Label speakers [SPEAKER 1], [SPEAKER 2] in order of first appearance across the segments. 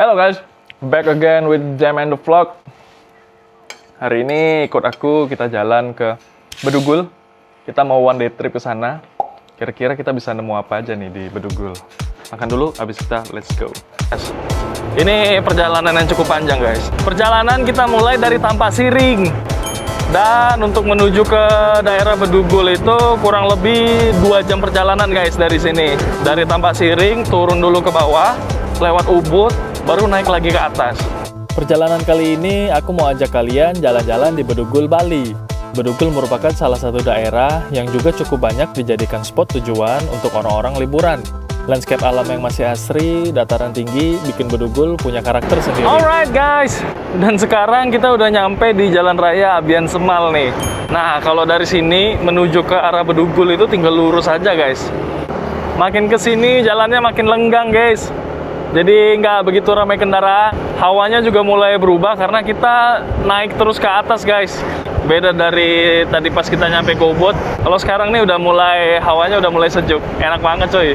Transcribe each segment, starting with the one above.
[SPEAKER 1] Hello guys, back again with Jam and the Vlog. Hari ini ikut aku, kita jalan ke Bedugul. Kita mau one day trip ke sana. Kira-kira kita bisa nemu apa aja nih di Bedugul. Makan dulu, habis kita let's go. Yes. Ini perjalanan yang cukup panjang guys. Perjalanan kita mulai dari Tampak Siring. Dan untuk menuju ke daerah Bedugul itu kurang lebih 2 jam perjalanan guys dari sini. Dari Tampak Siring turun dulu ke bawah, lewat Ubud, baru naik lagi ke atas.
[SPEAKER 2] Perjalanan kali ini aku mau ajak kalian jalan-jalan di Bedugul, Bali. Bedugul merupakan salah satu daerah yang juga cukup banyak dijadikan spot tujuan untuk orang-orang liburan. Landscape alam yang masih asri, dataran tinggi, bikin Bedugul punya karakter sendiri.
[SPEAKER 1] Alright guys, dan sekarang kita udah nyampe di Jalan Raya Abian Semal nih. Nah, kalau dari sini menuju ke arah Bedugul itu tinggal lurus aja guys. Makin ke sini jalannya makin lenggang guys. Jadi nggak begitu ramai kendaraan. Hawanya juga mulai berubah karena kita naik terus ke atas guys. Beda dari tadi pas kita nyampe ke Ubud. Kalau sekarang nih udah mulai, hawanya udah mulai sejuk. Enak banget coy.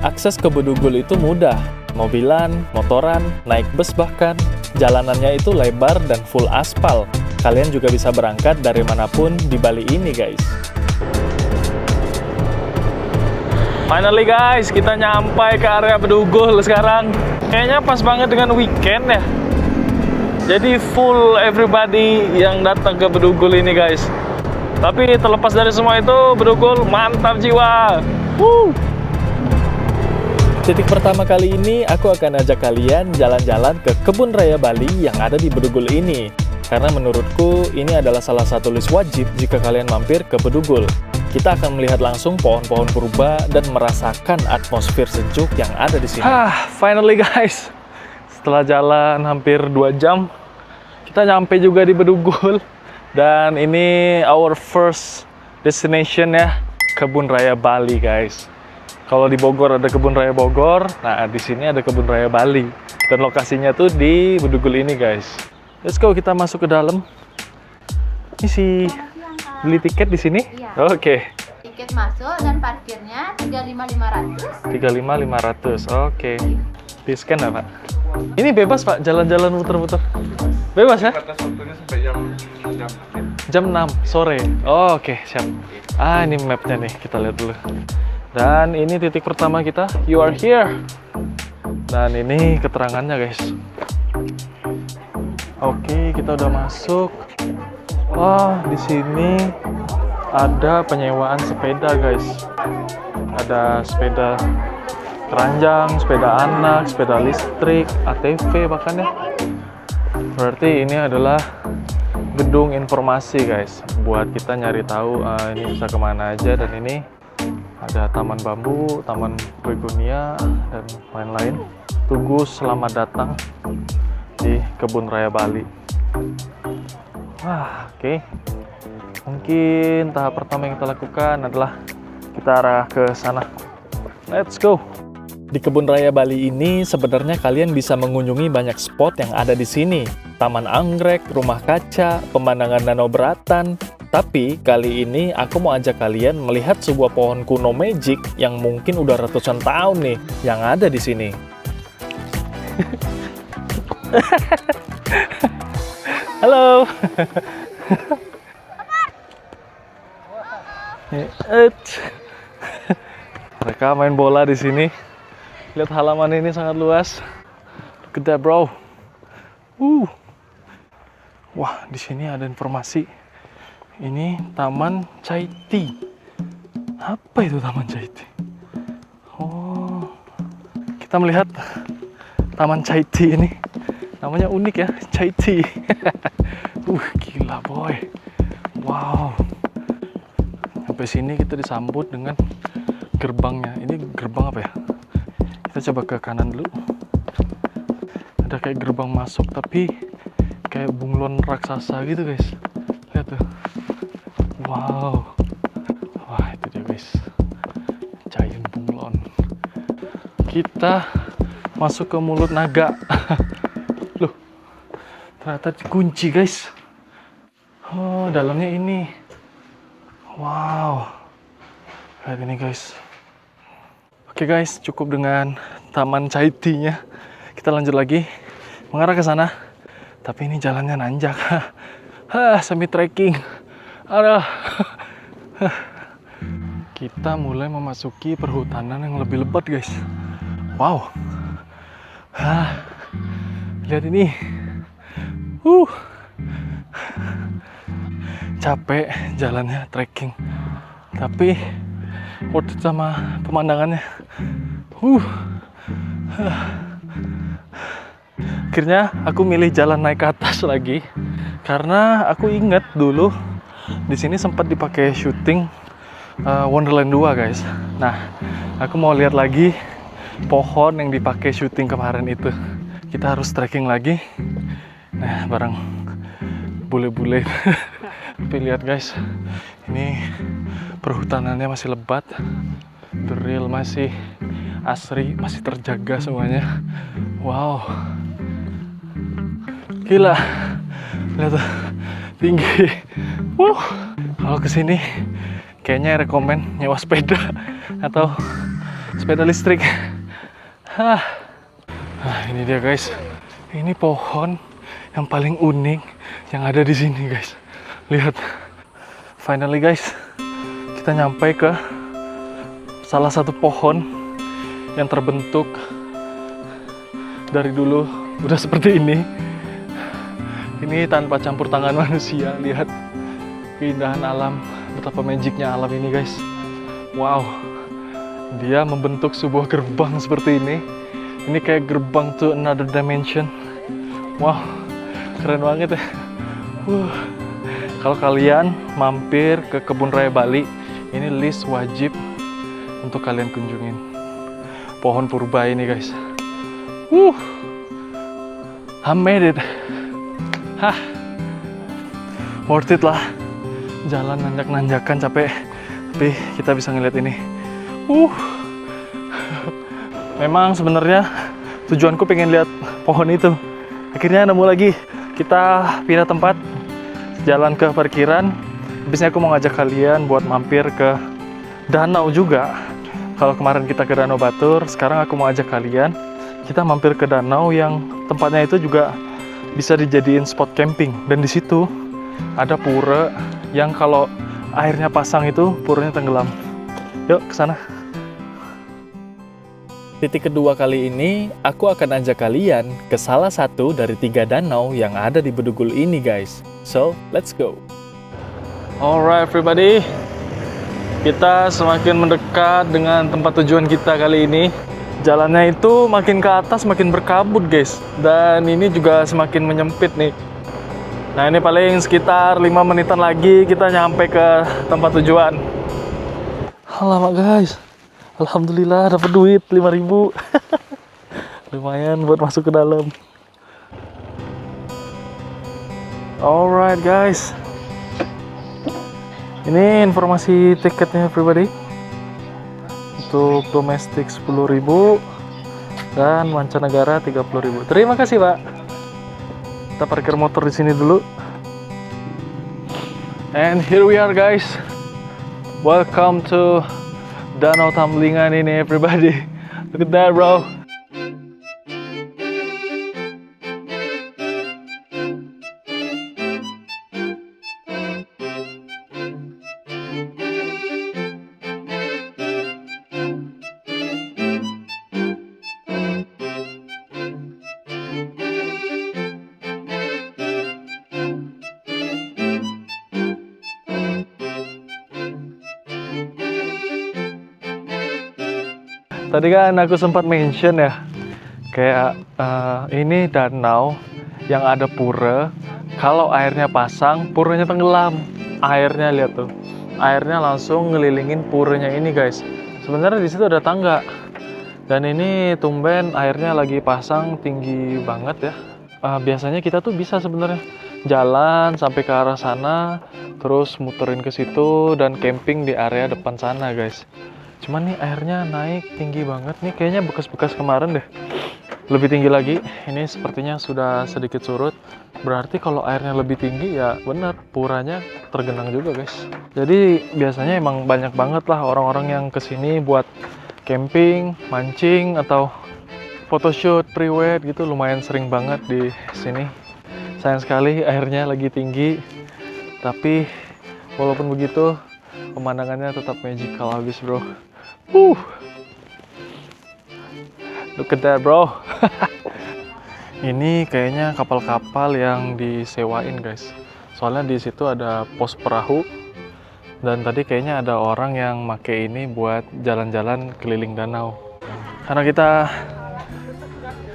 [SPEAKER 2] Akses ke Bedugul itu mudah. Mobilan, motoran, naik bus bahkan. Jalanannya itu lebar dan full aspal. Kalian juga bisa berangkat dari manapun di Bali ini guys.
[SPEAKER 1] Finally guys, kita nyampe ke area Bedugul sekarang. Kayaknya pas banget dengan weekend ya. Jadi full everybody yang datang ke Bedugul ini guys. Tapi terlepas dari semua itu, Bedugul mantap jiwa.
[SPEAKER 2] Titik pertama kali ini aku akan ajak kalian jalan-jalan ke Kebun Raya Bali yang ada di Bedugul ini. Karena menurutku ini adalah salah satu list wajib jika kalian mampir ke Bedugul. Kita akan melihat langsung pohon-pohon purba dan merasakan atmosfer sejuk yang ada di sini.
[SPEAKER 1] Finally guys, setelah jalan hampir 2 jam, kita nyampe juga di Bedugul. Dan ini our first destination ya, Kebun Raya Bali guys. Kalau di Bogor ada Kebun Raya Bogor, nah di sini ada Kebun Raya Bali. Dan lokasinya tuh di Bedugul ini guys. Let's go, kita masuk ke dalam. Ini sih beli tiket di sini?
[SPEAKER 3] Iya.
[SPEAKER 1] Oke.
[SPEAKER 3] Tiket masuk dan parkirnya 35.500.
[SPEAKER 1] 35.500. Oke. Di scan ya, Pak? Ini bebas, Pak, jalan-jalan muter-muter. Bebas ya?
[SPEAKER 4] Batas waktunya sampai jam
[SPEAKER 1] 6 sore. Oh, oke, siap. Ini mapnya nih, kita lihat dulu. Dan ini titik pertama kita, you are here. Dan ini keterangannya, guys. Oke, kita udah masuk. Wah, di sini ada penyewaan sepeda, guys. Ada sepeda keranjang, sepeda anak, sepeda listrik, ATV bahkan ya. Berarti ini adalah gedung informasi, guys. Buat kita nyari tahu ini bisa kemana aja. Dan ini ada taman bambu, taman begonia, dan lain-lain. Tugu selamat datang di Kebun Raya Bali. Oke. Mungkin tahap pertama yang kita lakukan adalah kita arah ke sana. Let's go.
[SPEAKER 2] Di Kebun Raya Bali ini sebenarnya kalian bisa mengunjungi banyak spot yang ada di sini. Taman anggrek, rumah kaca, pemandangan danau beratan. Tapi kali ini aku mau ajak kalian melihat sebuah pohon kuno magic yang mungkin udah ratusan tahun nih yang ada di sini.
[SPEAKER 1] Halo. Mereka main bola di sini. Lihat halaman ini sangat luas. Gede, bro. Wah, di sini ada informasi. Ini Taman Chai Tea. Apa itu Taman Chai Tea? Oh, kita melihat Taman Chai Tea ini. Namanya unik ya, Chai Tea. Gila boy. Wow. Sampai sini kita disambut dengan gerbangnya. Ini gerbang apa ya? Kita coba ke kanan dulu. Ada kayak gerbang masuk tapi kayak bunglon raksasa gitu guys. Lihat tuh. Wow. Wah, itu dia guys. Giant bunglon. Kita masuk ke mulut naga. Loh. Ternyata dikunci guys. Oh, dalamnya ini. Wow. Lihat ini guys. Oke guys, cukup dengan Taman Chai Tea-nya. Kita lanjut lagi mengarah ke sana. Tapi ini jalannya nanjak. Semi trekking. Aduh. Kita mulai memasuki perhutanan yang lebih lebat guys. Wow. Lihat ini. Capek jalannya trekking. Tapi worth it sama pemandangannya. Akhirnya aku milih jalan naik ke atas lagi karena aku inget dulu di sini sempat dipakai syuting Wonderland 2 guys. Nah, aku mau lihat lagi pohon yang dipakai syuting kemarin itu. Kita harus trekking lagi. Nah, bareng bule-bule. Tapi lihat guys, ini perhutanannya masih lebat. The real masih asri, masih terjaga semuanya. Wow. Gila. Lihat tuh, tinggi. Kalau kesini kayaknya rekomen nyewa sepeda atau sepeda listrik. Nah, ini dia guys. Ini pohon yang paling unik yang ada di sini guys. Lihat. Finally guys, kita nyampe ke salah satu pohon yang terbentuk dari dulu udah seperti ini. Ini tanpa campur tangan manusia. Lihat keindahan alam, betapa magicnya alam ini guys. Wow, dia membentuk sebuah gerbang seperti ini. Ini kayak gerbang to another dimension. Wow, keren banget ya. Kalau kalian mampir ke Kebun Raya Bali, ini list wajib untuk kalian kunjungin. Pohon purba ini guys. I made it. Worth it lah. Jalan nanjak-nanjakan capek, tapi kita bisa ngeliat ini. Memang sebenarnya tujuanku pengen lihat pohon itu. Akhirnya nemu lagi. Kita pindah tempat, jalan ke parkiran. Habisnya aku mau ngajak kalian buat mampir ke danau juga. Kalau kemarin kita ke Danau Batur, sekarang aku mau ajak kalian kita mampir ke danau yang tempatnya itu juga bisa dijadiin spot camping. Dan di situ ada pura yang kalau airnya pasang itu puranya tenggelam. Yuk ke sana.
[SPEAKER 2] Titik kedua kali ini, aku akan ajak kalian ke salah satu dari 3 danau yang ada di Bedugul ini guys. So, let's go.
[SPEAKER 1] Alright everybody, kita semakin mendekat dengan tempat tujuan kita kali ini. Jalannya itu makin ke atas makin berkabut guys. Dan ini juga semakin menyempit nih. Nah ini paling sekitar 5 menitan lagi kita nyampe ke tempat tujuan. Alamak guys, alhamdulillah dapat duit 5.000. Lumayan buat masuk ke dalam. Alright guys, ini informasi tiketnya pribadi. Untuk domestik 10.000 dan mancanegara 30.000. Terima kasih Pak. Kita parkir motor di sini dulu. And here we are guys. Welcome to Danau Tamlingan ini everybody. Look at that bro. Tadi kan aku sempat mention ya, kayak ini danau yang ada pura. Kalau airnya pasang, puranya tenggelam. Airnya lihat tuh, airnya langsung ngelilingin puranya ini guys. Sebenarnya di situ ada tangga, dan ini tumben airnya lagi pasang tinggi banget ya. Biasanya kita tuh bisa sebenarnya jalan sampai ke arah sana, terus muterin ke situ dan camping di area depan sana guys. Cuman nih airnya naik tinggi banget nih, kayaknya bekas-bekas kemarin deh. Lebih tinggi lagi, ini sepertinya sudah sedikit surut. Berarti kalau airnya lebih tinggi ya benar puranya tergenang juga guys. Jadi biasanya emang banyak banget lah orang-orang yang kesini buat camping, mancing, atau photoshoot, pre-wed gitu lumayan sering banget di sini. Sayang sekali airnya lagi tinggi, tapi walaupun begitu pemandangannya tetap magical habis bro. Look at that bro. Ini kayaknya kapal-kapal yang disewain guys. Soalnya di situ ada pos perahu. Dan tadi kayaknya ada orang yang make ini buat jalan-jalan keliling danau. Karena kita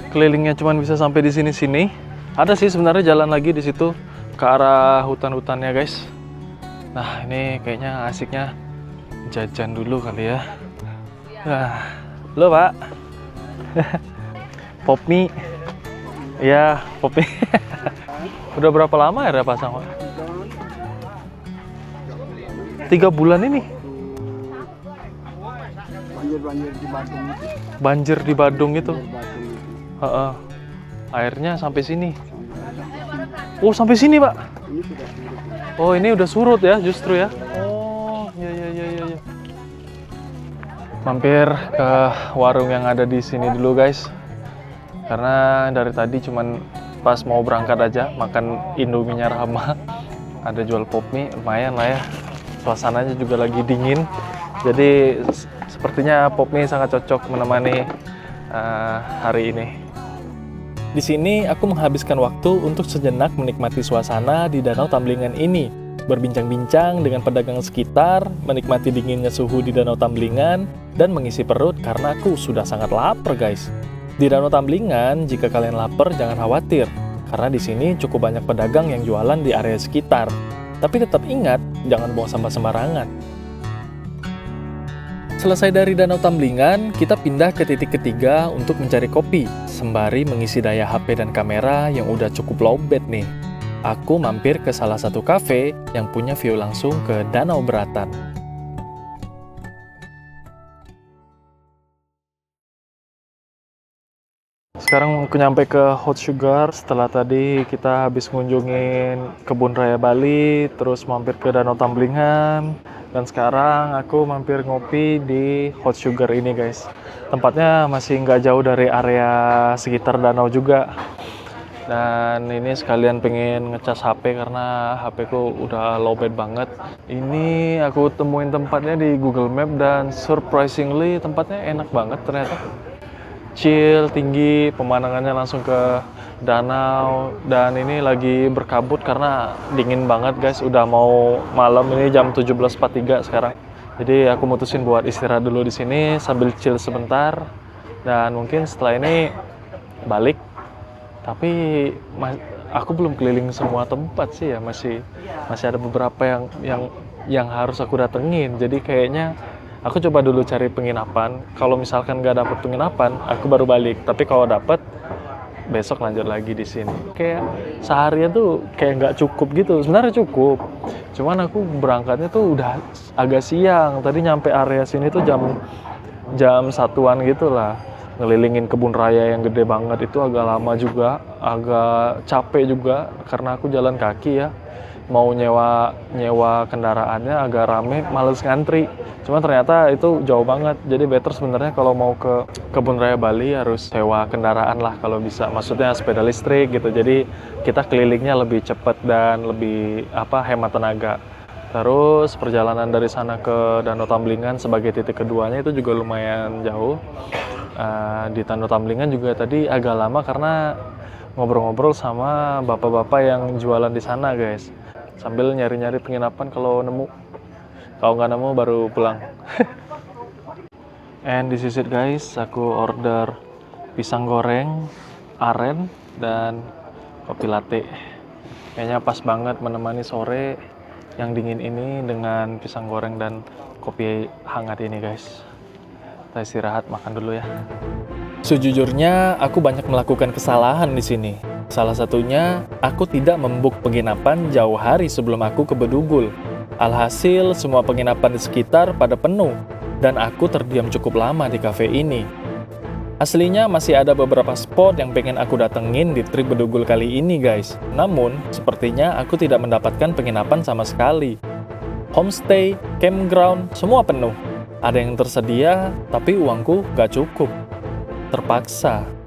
[SPEAKER 1] kelilingnya cuma bisa sampai di sini-sini. Ada sih sebenarnya jalan lagi di situ ke arah hutan-hutannya guys. Nah ini kayaknya asiknya jajan dulu kali ya. Nah, halo Pak. Pop mie. Ya, pop mie. Udah berapa lama ya pasang Pak? 3 bulan ini. Banjir di Badung itu. Airnya sampai sini. Oh, sampai sini, Pak. Oh, ini udah surut ya, justru ya. Oh, ya. Mampir ke warung yang ada di sini dulu, guys. Karena dari tadi cuman pas mau berangkat aja makan Indomie-nya Rama. Ada jual pop mie, lumayan lah ya. Suasananya juga lagi dingin, jadi sepertinya pop mie sangat cocok menemani hari ini.
[SPEAKER 2] Di sini aku menghabiskan waktu untuk sejenak menikmati suasana di Danau Tamblingan ini, berbincang-bincang dengan pedagang sekitar, menikmati dinginnya suhu di Danau Tamblingan, dan mengisi perut karena aku sudah sangat lapar guys. Di Danau Tamblingan, jika kalian lapar jangan khawatir, karena di sini cukup banyak pedagang yang jualan di area sekitar. Tapi tetap ingat, jangan buang sampah sembarangan. Selesai dari Danau Tamblingan, kita pindah ke titik ketiga untuk mencari kopi, sembari mengisi daya HP dan kamera yang udah cukup lowbat nih. Aku mampir ke salah satu kafe yang punya view langsung ke Danau Beratan.
[SPEAKER 1] Sekarang aku nyampe ke Hot Sugar setelah tadi kita habis ngunjungin Kebun Raya Bali, terus mampir ke Danau Tamblingan, dan sekarang aku mampir ngopi di Hot Sugar ini guys. Tempatnya masih nggak jauh dari area sekitar danau juga. Dan ini sekalian pengen ngecas HP karena HP ku udah lowbat banget. Ini aku temuin tempatnya di Google Map dan surprisingly tempatnya enak banget ternyata. Chill, tinggi, pemandangannya langsung ke danau, dan ini lagi berkabut karena dingin banget guys, udah mau malam, ini jam 17.43 sekarang. Jadi aku mutusin buat istirahat dulu di sini sambil chill sebentar, dan mungkin setelah ini balik. Tapi aku belum keliling semua tempat sih ya, masih ada beberapa yang harus aku datengin. Jadi kayaknya aku coba dulu cari penginapan. Kalau misalkan nggak dapet penginapan, aku baru balik. Tapi kalau dapet, besok lanjut lagi di sini. Kayak seharian tuh kayak nggak cukup gitu. Sebenarnya cukup. Cuman aku berangkatnya tuh udah agak siang. Tadi nyampe area sini tuh jam 1-an gitu lah. Ngelilingin kebun raya yang gede banget itu agak lama juga, agak capek juga karena aku jalan kaki ya. Mau nyewa kendaraannya agak rame, males ngantri. Cuma ternyata itu jauh banget. Jadi better sebenarnya kalau mau ke Kebun Raya Bali harus sewa kendaraan lah kalau bisa. Maksudnya sepeda listrik gitu. Jadi kita kelilingnya lebih cepat dan lebih hemat tenaga. Terus perjalanan dari sana ke Danau Tamblingan sebagai titik keduanya itu juga lumayan jauh. Di Danau Tamblingan juga tadi agak lama karena ngobrol-ngobrol sama bapak-bapak yang jualan di sana guys. Sambil nyari-nyari penginapan kalau nemu. Kalau nggak nemu baru pulang. And this is it guys, aku order pisang goreng, aren, dan kopi latte. Kayaknya pas banget menemani sore yang dingin ini dengan pisang goreng dan kopi hangat ini guys. Kita istirahat, makan dulu ya.
[SPEAKER 2] Sejujurnya, aku banyak melakukan kesalahan di sini. Salah satunya, aku tidak membuk penginapan jauh hari sebelum aku ke Bedugul. Alhasil, semua penginapan di sekitar pada penuh, dan aku terdiam cukup lama di kafe ini. Aslinya masih ada beberapa spot yang pengen aku datengin di trip Bedugul kali ini guys. Namun, sepertinya aku tidak mendapatkan penginapan sama sekali. Homestay, campground, semua penuh. Ada yang tersedia, tapi uangku nggak cukup. Terpaksa